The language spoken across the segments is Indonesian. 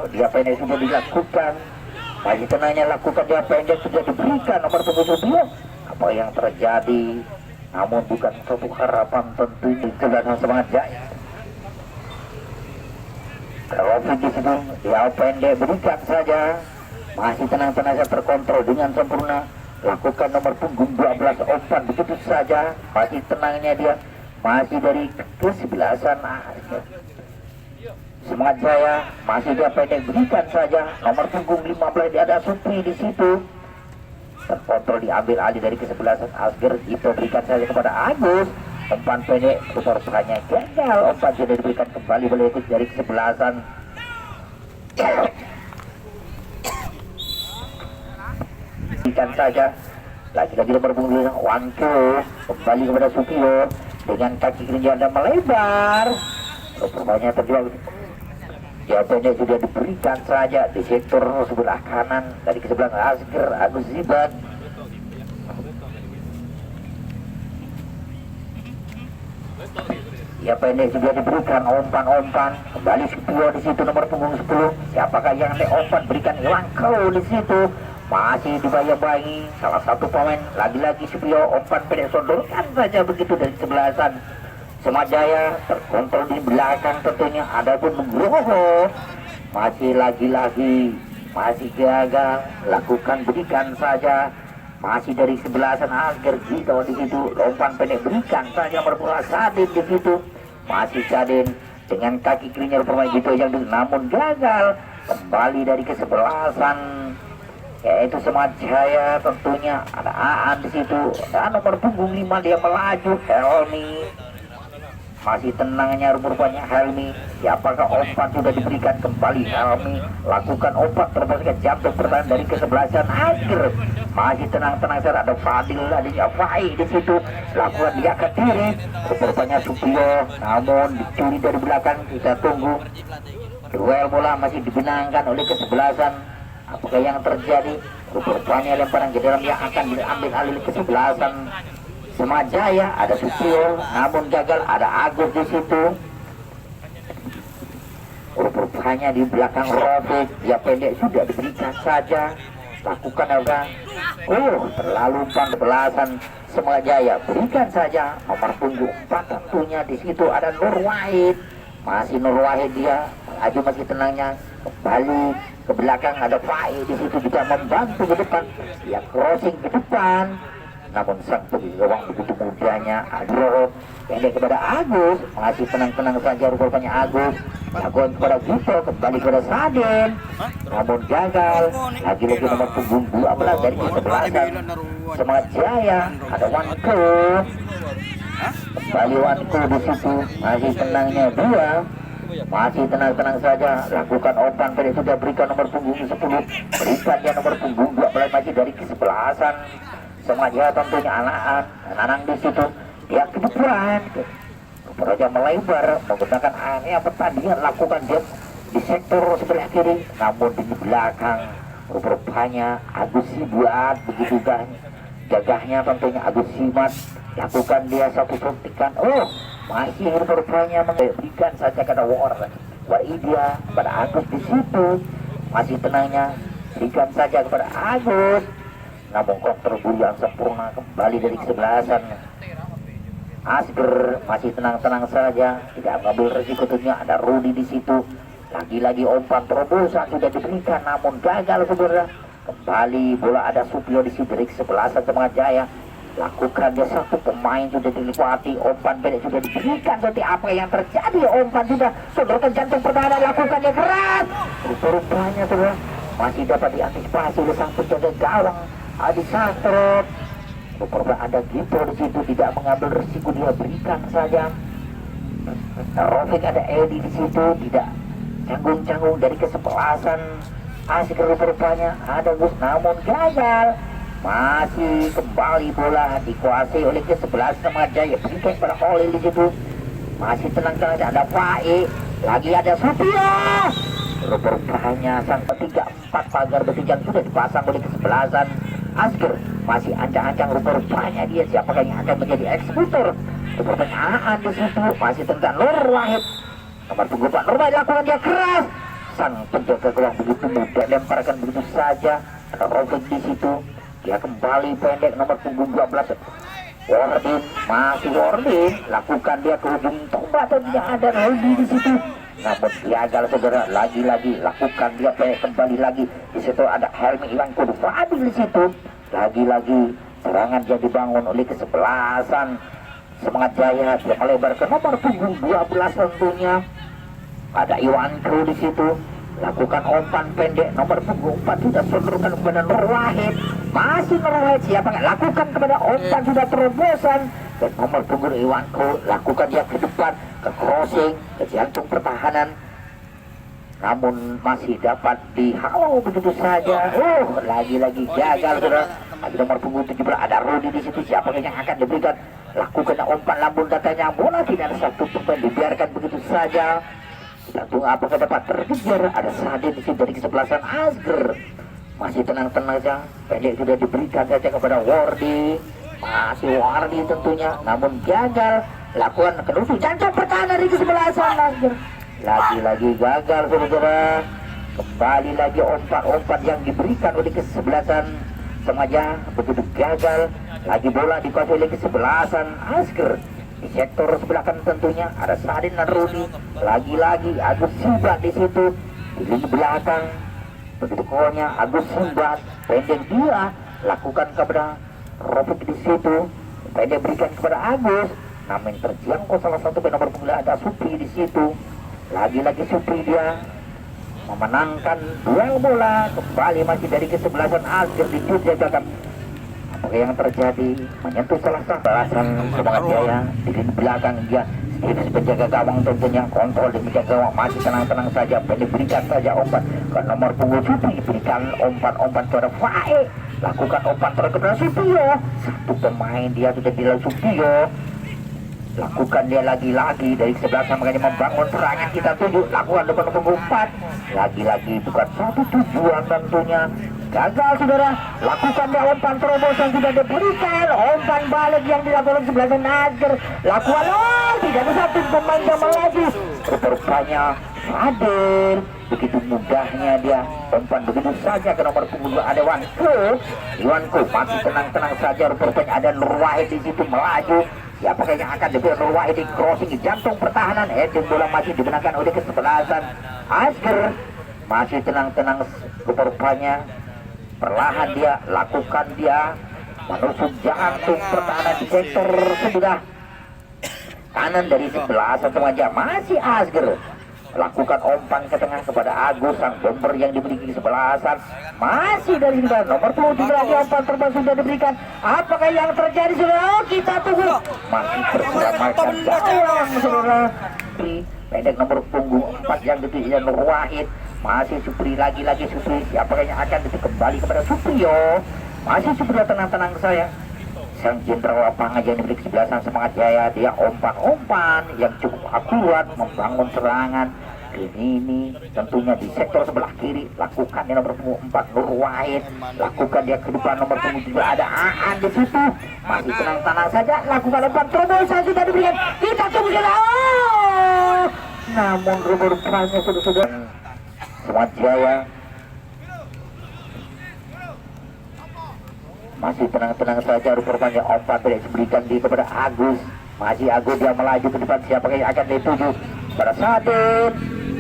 dia pendek sudah dilakukan. Masih tenangnya lakukan dia pendek sudah diberikan nomor punggung Subio. Apa yang terjadi? Namun bukan suatu harapan tentu di belakang Semangat Jaya. Rofi di situ dia pendek berikan saja. Masih tenang-tenang saja terkontrol dengan sempurna. Lakukan nomor punggung 12 umpan begitu saja. Masih tenangnya dia. Masih dari kesebelasan Semangat Jaya. Masih dia pendek berikan saja. Nomor punggung 15 dia ada Supri di situ. Terkontrol diambil alih dari kesebelasan Asger. Itu berikan saja kepada Agus. Umpan pendek rupanya gagal. Umpan sudah diberikan kembali berikut dari kesebelasan. Berikan saja. Lagi-lagi nomor punggung Wanko kembali kepada Supio dengan kaki kiri Anda melebar. Rupanya terjual. Ya pendek sudah diberikan saja di sektor sebelah kanan dari kesebelasan Asger Agus Zibat. Ya pendek sudah diberikan umpan kembali Supio di situ nomor punggung 10. Siapakah yang umpan berikan Langkau di situ? Masih dibayang-bayangi salah satu pemain lagi-lagi Supio umpan pendek sodorkan saja begitu dari sebelasan Semangat Jaya. Terkontrol di belakang tentunya. Adapun Nugroho masih lagi-lagi masih gagal. Lakukan berikan saja. Masih dari sebelasan Asger Gito di situ. Umpan pendek berikan saja berpura Sadin di situ. Masih Sadin dengan kaki kirinya bermain Gito yang namun gagal. Kembali dari kesebelasan yaitu Semangat Jaya tentunya. Ada Aan di situ. Dan nomor punggung 5 dia melaju Helmi. Masih tenangnya rupanya Helmi. Siapakah umpan sudah diberikan kembali Helmi. Lakukan umpan terbaik jatuh pertahanan dari kesebelasan Asger. Masih tenang-tenang saja ada Fadil, ada Jafai di situ. Lakukan dia ke diri. Rupanya Supio namun dicuri dari belakang. Kita tunggu. Duel bola masih dibenangkan oleh kesebelasan. Apakah yang terjadi? Rupanya lemparan ke dalam yang akan diambil alih kesebelasan Semangat Jaya. Ada Supio namun gagal. Ada Agus di situ. Rupanya di belakang Rofik dia pendek sudah diberikan saja. Lakukan apa? Terlalu umpan kesebelasan Semangat Jaya. Berikan saja nomor punggung 4 tentunya di situ ada Nur Wahid. Masih Nur Wahid dia melaju masih tenangnya kembali ke belakang. Ada Fai di situ juga membantu ke depan. Dia crossing ke depan. Namun sang gawang begitu mudahnya Adro pendek kepada Agus. Masih tenang-tenang saja rupanya Agus. Lakukan kepada Gito kembali kepada Sadin. Namun gagal. Lagi-lagi nomor punggung 12 dari kesebelasan Semangat Jaya. Ada Wanko. Kembali Wanko di situ. Masih tenangnya dua. Masih tenang-tenang saja. Lakukan umpan pendek sudah berikan nomor punggung 10. Berikan dia nomor punggung 12 masih dari kesebelasan Semangat Jaya tentunya Anang di situ. Dia ke depan. Raja melebar menggunakan area pertandingan. Lakukan dia di sektor sebelah kiri. Namun di belakang rupanya Agus Sibuat begitu kan. Gagahnya tentunya Agus Simat. Lakukan dia satu suntikan. Masih rupanya memberikan saja kepada Waridia pada Agus di situ. Masih tenangnya berikan saja kepada Agus. Namun kontrol yang sempurna kembali dari kesebelasan Asger. Masih tenang-tenang saja, tidak mengambil resiko tentunya. Ada Rudi di situ. Lagi-lagi umpan terobosan sudah diberikan namun gagal saudara. Kembali bola ada Supio di situ dari kesebelasan Semangat Jaya. Lakukan dia satu pemain sudah dilewati. Umpan pendek sudah diberikan. Seperti apa yang terjadi? Umpan sudah sodorkan jantung pertahanan. Lakukan dia keras. Rupanya saudara masih dapat diantisipasi oleh sang penjaga gawang Adi Sastro. Rupanya ada Gito di situ tidak mengambil resiko, dia berikan saja. Rofik ada Edi di situ tidak canggung-canggung dari kesebelasan Asger. Rupanya ada Gus namun gagal. Masih kembali bola dikuasai oleh kesebelasan Semangat Jaya. Berikan pada Holil di situ. Masih tenang-tenang ada Faik. Lagi ada Supio. Rupanya sang 3-4 pagar besi yang sudah dipasang oleh kesebelasan Asger. Masih ancang-ancang rupanya dia siapakah yang akan menjadi eksekutor. Pertanyaan di situ masih tentang Nur Wahid. Nomor punggung 4 Nur Wahid lakukan dia keras. sang penjaga gawang begitu mudah lemparkan begitu saja, ada robek di situ. Dia kembali pendek nomor punggung 12 Wardin, masih Wardin, lakukan dia ke ujung tombak dan tidak ada Rudy di situ. Namun gagal saudara, lagi-lagi lakukan dia pendek kembali lagi. Di situ ada Helmi Iwan Kudu Fadil di situ. Lagi-lagi serangan dia dibangun oleh kesebelasan Semangat Jaya. Dia melebar ke nomor punggung 12 tentunya. Ada Iwanku di situ. Lakukan umpan pendek nomor punggung 4 sudah sodorkan kepada Nur Wahid. Masih Nur Wahid siapa nggak lakukan kepada umpan sudah terobosan. Dan nomor punggung Iwanku lakukan dia ke depan, ke crossing, ke jantung pertahanan. Namun masih dapat dihalau begitu saja. Lagi-lagi gagal saudara. Lagi nomor punggung 17 ada Rudy di situ. Siapa yang akan diberikan? Lakukan umpan lambung katanya. Bola tidak ada satu pun dibiarkan begitu saja. Kita tunggu apakah dapat terkejar. Ada Sadin di situ dari kesebelasan Asger. Masih tenang-tenang saja. Pendek sudah diberikan saja kepada Wardi. Masih Wardi tentunya. Namun gagal. Lakukan kedua jantung pertahanan dari kesebelasan Asger. Lagi-lagi gagal saudara. Kembali lagi umpan-umpan yang diberikan oleh kesebelasan Semaja begitu gagal. Lagi bola dikuasai oleh kesebelasan Asger. Di sektor sebelah kanan tentunya ada Sadin dan Rudy. Lagi-lagi Agus Simbat di situ. Di lini belakang begitu konya Agus Simbat. Pendek dia lakukan kepada Robert di situ. Pendek berikan kepada Agus. Namun terjangkau salah satu nomor punggung ada Supri di situ. Lagi-lagi Supri dia memenangkan duel bola. Kembali masih dari kesebelasan Asger di Yogyakarta. Apa yang terjadi? Menyentuh salah satu balasan Semangat Jaya. Di lini belakang dia Stevens penjaga gawang tentunya kontrol demikian gawang. Masih tenang-tenang saja. Pendek berikan saja umpan ke nomor punggung Supri. Berikan umpan-umpan kepada Fae. Lakukan umpan kepada Supio. Satu pemain dia sudah bilang Supio. Lakukan dia lagi-lagi dari sebelah makanya membangun serangan kita tuju. Lakukan depan punggung 4. Lagi-lagi bukan satu tujuan tentunya. Gagal saudara. Lakukan dia umpan terobosan sudah diberikan. Umpan balik yang dilakukan sebelah Asger. Lakukan tidak ada satu pemain yang melaju. Rupanya Fadil. Begitu mudahnya dia umpan begitu saja ke nomor punggung ada Iwanku masih tenang-tenang saja. Rupanya ada Nur Wahid di situ melaju. Siapakah yang akan diberi Nur Wahid di crossing jantung pertahanan. Bola masih digunakan oleh kesebelasan Asger. Masih tenang-tenang rupanya. Perlahan dia lakukan dia menusuk jantung pertahanan di sektor sebelah kanan dari kesebelasan Semaja. Masih Asger. Lakukan umpan ke tengah kepada Agus sang bomber yang dimiliki kesebelasan. Masih dari sebelah nomor 23 lagi umpan terbang sudah diberikan. Apakah yang terjadi saudara? Kita tunggu. Masih berselamatkan gawang saudara. Pendek nomor punggung 4 yang dituju Nur Wahid. Masih Supri lagi-lagi Supri. Siapakah yang akan kembali kepada Suprio? Masih Supri tenang-tenang saya. Sang jenderal lapangan yang dimiliki kesebelasan Semangat Jaya. Dia umpan-umpan yang cukup akurat membangun serangan. Ini tentunya di sektor sebelah kiri. Lakukan di nomor punggung 4 Nur Wahid. Lakukan dia ke depan nomor punggung 3 ada Aan di situ. Masih tenang-tenang saja. Lakukan umpan terobosan sudah diberikan. Kita tunggu saja. Namun rupanya sudah Semangat Jaya masih tenang-tenang saja. Rupanya umpan tidak diberikan di kepada Agus. Masih Agus dia melaju ke depan. Siapa yang akan dituju pada Sadin.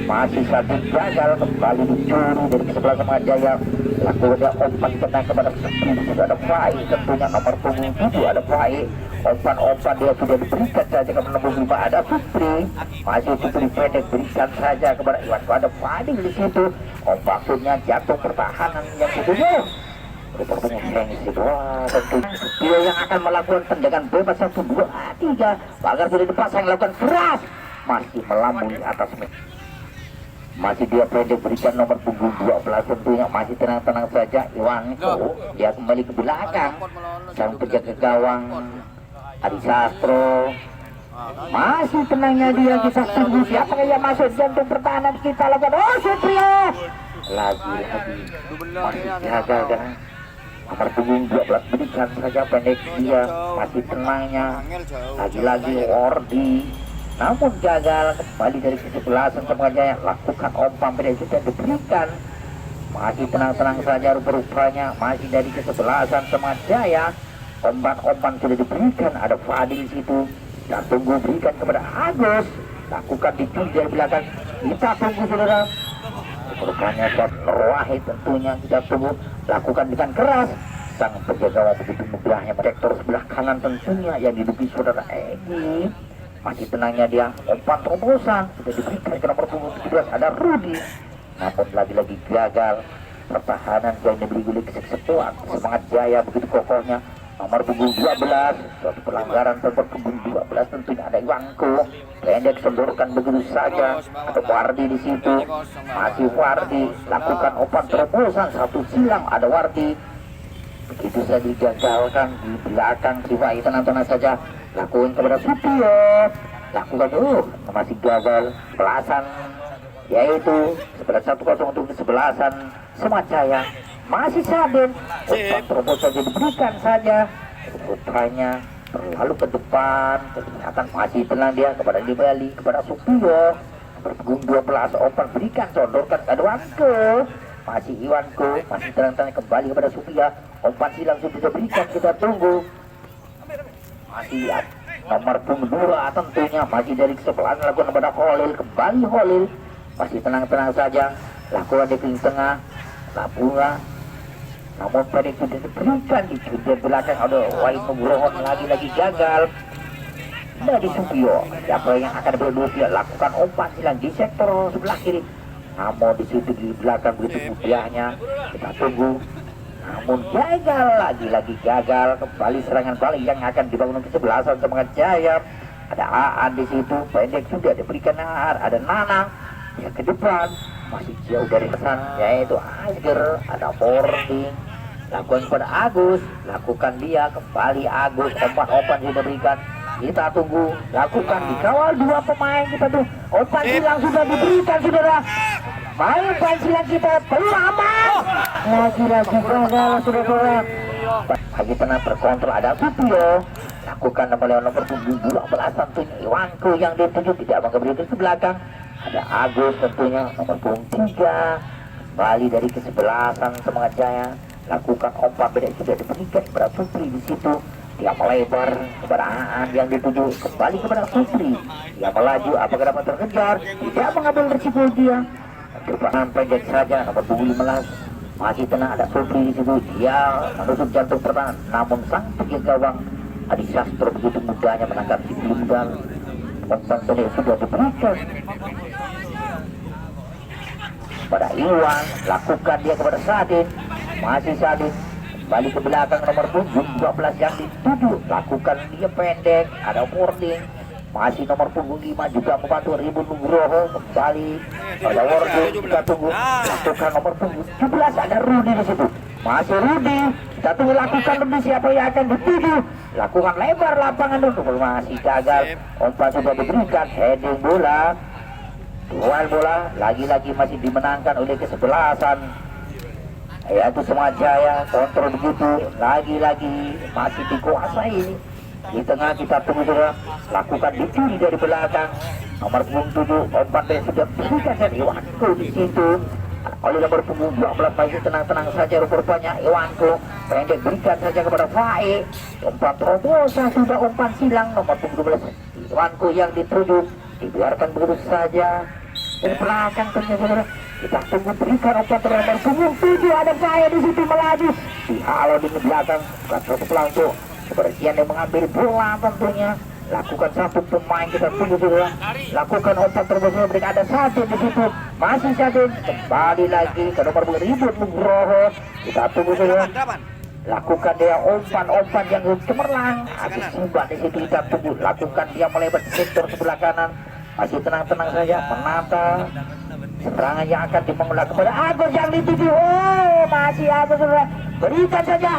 Masih Sadin gagal kembali dicuri dari sebelah Semangat Jaya. Lakukan dia umpan tenang kepada Supri. Sudah ada Fai tentunya nomor punggung 7 ada Fai. Umpan-umpan dia sudah diberikan saja kepada nomor 5 ada Supri. Masih Supri pendek berikan saja kepada Iwan. Ada Fadil di situ. Maksudnya jantung pertahanan yang dituju. Rupanya Hengsi tentunya dia yang akan melakukan tendangan bebas 1, 2, 3. Pagar sudah dipasang lakukan keras. Masih melambung atas masih dia pendek berikan nomor punggung 12 tentunya. Masih tenang-tenang saja Iwanko. Dia kembali ke belakang. Sang penjaga gawang Adi Sastro. Masih tenangnya dia. Kita tunggu siapa yang masuk jantung pertahanan kita lakukan. Suprio lagi-lagi masih gagal kan. Nomor punggung 12 berikan saja pendek dia. Masih tenangnya. Lagi-lagi Wardi. namun gagal. Kembali dari kesebelasan Semangajaya, lakukan umpan pendek sudah diberikan, masih tenang-tenang saja rupanya, masih dari kesebelasan Semangajaya. Umpan sudah diberikan, ada Fadil situ, kita tunggu berikan kepada Agus, lakukan dicuri dari belakang, kita tunggu saudara. Rupanya shot Wahid tentunya kita tunggu, lakukan dengan keras. Sang penjaga begitu mudahnya sektor sebelah kanan tentunya yang diduduki saudara Egi. Masih tenangnya dia, umpan terobosan sudah diberikan ke nomor punggung 17, ada Rudi, namun lagi-lagi gagal. Pertahanan yang diberi gulik kesepuan Semangajaya begitu kokohnya. Nomor punggung 12, suatu pelanggaran nomor punggung 12 tentunya ada Iwanko, pendek sodorkan begitu saja. Ada Wardi di situ, masih Wardi, lakukan umpan terobosan satu silang, ada Wardi, begitu saja digagalkan di belakang si Wai. Tenang-tenang saja, lakukan kepada Supio, lakukan masih gagal belasan, yaitu sebelas 1-0 untuk kesebelasan Semangajaya. Masih Sadin, umpan terobosan diberikan saja, rupanya terlalu ke depan, ternyata masih tenang dia kepada Dibali, kepada Supio, berpunggung 12, umpan berikan, sodorkan ke Iwanko, masih Iwanko, masih tenang-tenang kembali kepada Supio, umpan silang sudah diberikan, kita tunggu. Masih nomor punggung 2 tentunya, masih dari kesebelasan lakukan kepada Holil, kembali Holil, masih tenang-tenang saja, lakukan di kiri tengah, Labunga, namun pendek sudah diberikan di judul belakang, ada Wahid Nugroho, lagi-lagi gagal. Dari Supio, siapa yang akan berdua, lakukan umpan silang di sektor sebelah kiri, namun di situ di belakang begitu mudahnya, kita tunggu, namun gagal, lagi-lagi gagal. Kembali serangan balik yang akan dibangun kesebelasan Semangajaya, ada Aan di situ, pendek sudah diberikan ada Nanang yang ke depan, masih jauh dari pesan, yaitu Asger, ada boarding, lakukan kepada Agus, lakukan dia kembali Agus, umpan sudah berikan, kita tunggu, lakukan dikawal dua pemain kita tuh, umpan silang sudah diberikan saudara, main umpan silang kita perlu aman, lagi-lagi gagal saudara. Lagi tenang terkontrol, ada Supio, lakukan nomor punggung 12 tentunya Iwanko yang dituju, tidak mengambil ke belakang, ada Agus tentunya nomor punggung 3, kembali dari kesebelasan Semangajaya, lakukan umpan beda sudah diberikan kepada Supri di situ, dia melebar kepada Aan yang dituju, kembali kepada Supri, dia melaju, apakah dapat terkejar, tidak mengambil risiko dia, depan pendek saja nomor punggung 15, masih tenang ada Supri di situ, dia menusuk jantung pertahanan, namun sang penjaga gawang Adi Sastro begitu mudahnya menangkap si Blundal, umpan pendek sudah diberikan pada Iwan, lakukan dia kepada Sadin, masih Sadin, kembali ke belakang nomor punggung 12 yang dituju, lakukan dia pendek, ada boarding, masih nomor punggung 5 juga membantu Ribun Nugroho, kembali ada boarding, kita tunggu, lakukan nomor punggung 17 ada Rudi di situ, masih Rudi, kita tunggu, lakukan lebih siapa yang akan dituju, lakukan lebar lapangan untuk, masih gagal, umpan sudah diberikan, heading bola, duel bola, lagi-lagi masih dimenangkan oleh kesebelasan, yaitu Semangajaya, kontrol begitu, lagi-lagi masih dikuasai. Di tengah kita tunggu saudara, lakukan dicuri dari belakang, nomor punggung 7, umpan sudah berikan dari Iwanko di situ, oleh nomor punggung 12, masih tenang-tenang saja rupanya Iwanko, pendek berikan saja kepada Fae, umpan terobosan sudah umpan silang, nomor punggung 12 Iwanko yang dituju, dibiarkan begitu saja. Dari belakang ternyata kita tunggu berikan umpan terlebar punggung 7, ada saya di situ melaju, dihalau di belakang, satu pelangkuk kebersihan yang mengambil bola tentunya, lakukan satu pemain kita tunggu juga, lakukan umpan terbesar berikan ada Sadin di situ, masih Sadin kembali lagi ke nomor Ribun Nugroho, kita tunggu saja, lakukan dia umpan yang cemerlang, habis Simba di situ kita tunggu, lakukan dia melebar di sektor sebelah kanan, masih tenang-tenang saja menata serangan yang akan dimulai kepada Agus yang dituju, masih Agus berikan saja,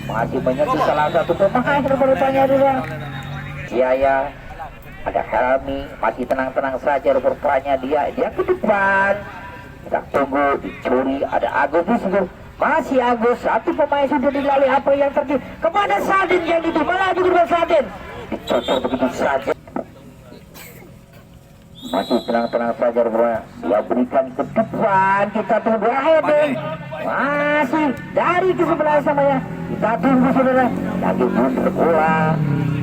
masih menyentuh salah satu pemain rupanya dulu, Jaya, ada Helmi, masih tenang-tenang saja rupanya dia ke depan, kita tunggu dicuri, ada Agus di situ, masih Agus, satu pemain sudah dilalui, apa yang terjadi kepada Sadin yang itu melaju ke Sadin, dicocok begitu saja. Masih tenang-tenang saja rupanya. Dia berikan ke depan. Kita tunggu heading. Masih dari ke sebelah sama ya. Kita tunggu saudara. Lagi mundur bola.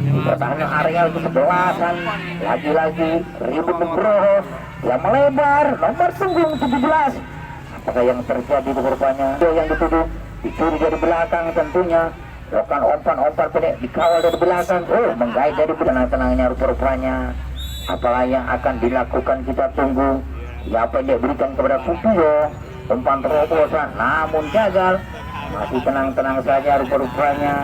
Di pertahanan area kesebelasan. Lagi-lagi ribut Nugroho. Dia melebar. Nomor punggung 17. Apakah yang terjadi rupanya? Yang dituduh dicuri dari belakang tentunya. Lakukan umpan pendek dikawal dari belakang. Oh, menggait dari belakang. Tenangnya rupanya. Apalah yang akan dilakukan kita tunggu. Ya pendek berikan kepada Supio. Umpan terobosan namun gagal. Masih tenang-tenang saja rupanya.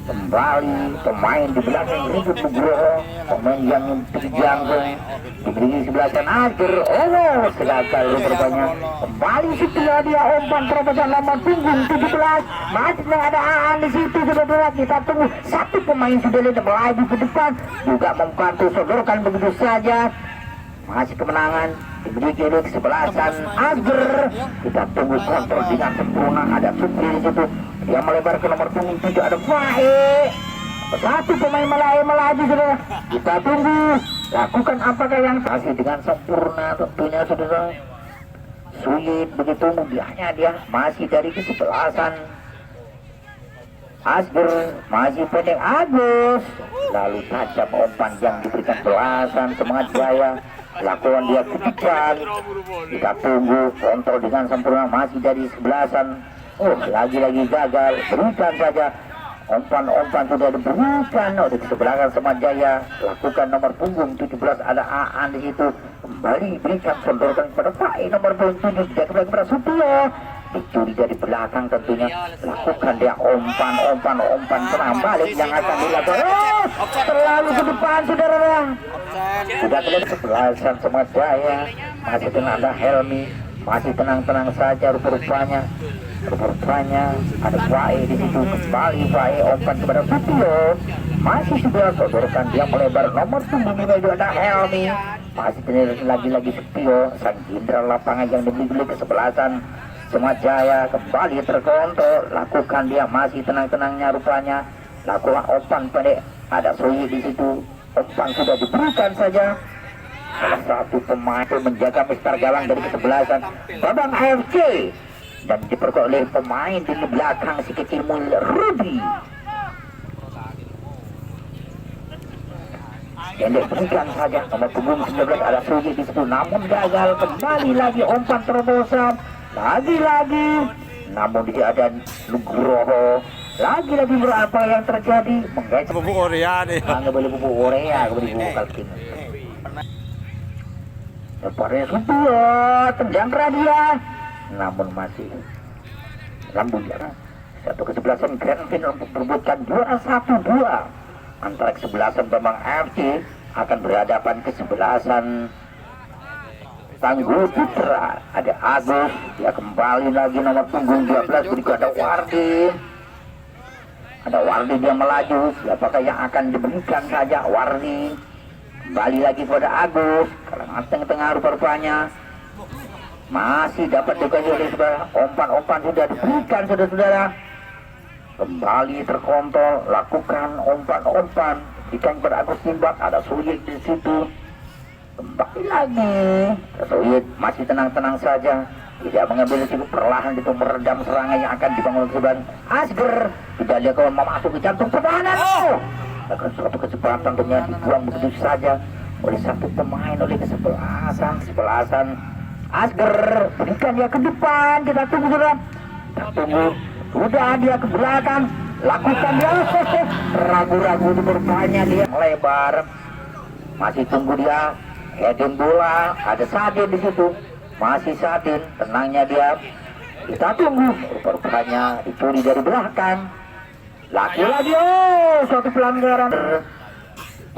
Kembali pemain di belakang ribut Nugroho. Pemain yang terjangkau diberi sebelah kanan akhir. Oh, gagal rupanya. Kembali Supio dia umpan terobosan nomor punggung 17. Masih ada Aan di situ saudara. Kita tunggu satu pemain sudah melaju ke depan juga membantu sodorkan begitu saja. Masih kemenangan diberi kiri kesebelasan Asger. Kita tunggu kontrol dengan sempurna. Ada Supio di situ. Dia melebar ke nomor punggung 7 ada Fahe. Satu pemain melaju saudara. Kita tunggu lakukan apakah yang kasih dengan sempurna tentunya saudara. Sulit begitu mudahnya dia masih dari kesebelasan Asger. Masih pendek Agus. Lalu tajam umpan yang diberikan belasan Semangat Jaya. Lakukan dia ke depan. Kita tunggu kontrol dengan sempurna masih dari sebelasan. Oh, lagi-lagi gagal. Berikan saja. Umpan sudah diberikan. Oh, di sebelahan Semangat Jaya. Lakukan nomor punggung 17 ada Aan di situ. Kembali berikan sodorkan kepada Pak nomor punggung 7 tidak kepada Supio. Dicuri dari belakang tentunya. Lakukan dia umpan serang balik yang akan dilakukan. Oh, terlalu ke depan saudara. Sudah kelihatan sebelasan Semangat Jaya. Masih tenang ada Helmi. Masih tenang-tenang saja rupanya ada Fahe di situ. Kembali Fahe umpan kepada Supio. Masih sudah sodorkan dia melebar nomor punggung 5 ada Helmi. Masih lagi-lagi Supio sang jenderal lapangan yang dimiliki kesebelasan Semangat Jaya. Kembali terkontrol. Lakukan dia masih tenang-tenangnya rupanya. Lakukan umpan pendek ada Soyi di situ. Umpan sudah diberikan saja. Salah satu pemain menjaga Mister Gawang dari kesebelasan Babang AFC dan diperkuat oleh pemain di belakang si kecil mul Ruby. Yang diberikan saja nomor punggung 19 ada Suji di situ namun gagal. Kembali lagi umpan terobosan lagi-lagi namun di ada Nugroho. Lagi-lagi berapa yang terjadi menggait bubuk Korea nih. Nggak boleh bubuk Korea, nggak boleh bubuk kalking. Leparnya Supio, terjangkau dia, namun masih lambung dia. Satu kesebelasan Grand Final untuk berebutkan juara 1-2 antara kesebelasan Bambang FC akan berhadapan kesebelasan Tangguh Putra. Ada Agus, dia kembali lagi nomor punggung 12 berikut ada Wardi. Ada Wardi dia melaju, siapakah yang akan diberikan saja Wardi. Kembali lagi pada Agus, kalangan tengah-tengah rupanya masih dapat dikasih oleh saudara. Umpan sudah diberikan saudara-saudara. Kembali terkontrol, lakukan umpan berikan kepada Agus Timbak. Ada Suyik di situ. Kembali lagi Suyik masih tenang-tenang saja, tidak mengambil risiko, perlahan itu meredam serangan yang akan dibangun sebelah Asger. Tidak dia kalau memasuki jantung pertahanan. Akan suatu kesempatan tentunya dibuang begitu saja oleh satu pemain oleh kesebelasan Asger. Berikan dia ke depan, kita tunggu sudah. Udah dia ke belakang, lakukan dia. Ragu-ragu di bertanya dia melebar. Masih tunggu dia. Heading bola, ada Sadin di situ. Masih Sadin, tenangnya dia. Kita tunggu. Rupanya dicuri dari belakang. Lagi-lagi suatu pelanggaran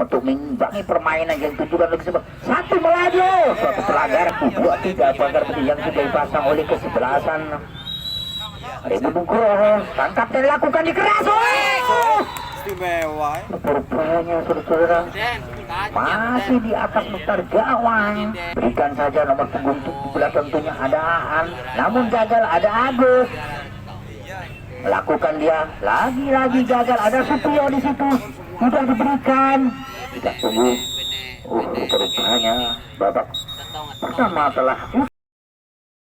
untuk mengimbangi permainan yang tujuan oleh satu melaju. Suatu pelanggaran 2-3 pelanggaran yang sudah dipasang oleh kesebelasan Ribut Nugroho. Tangkap dan lakukan dikeras. Istimewa. Rupanya saudara masih di atas mutar gawang. Berikan saja nomor punggung 17 tentunya ada Aan, namun gagal ada Agus. Melakukan dia lagi-lagi gagal ada Supio di situ. Sudah diberikan. Kita tunggu Rupanya babak pertama telah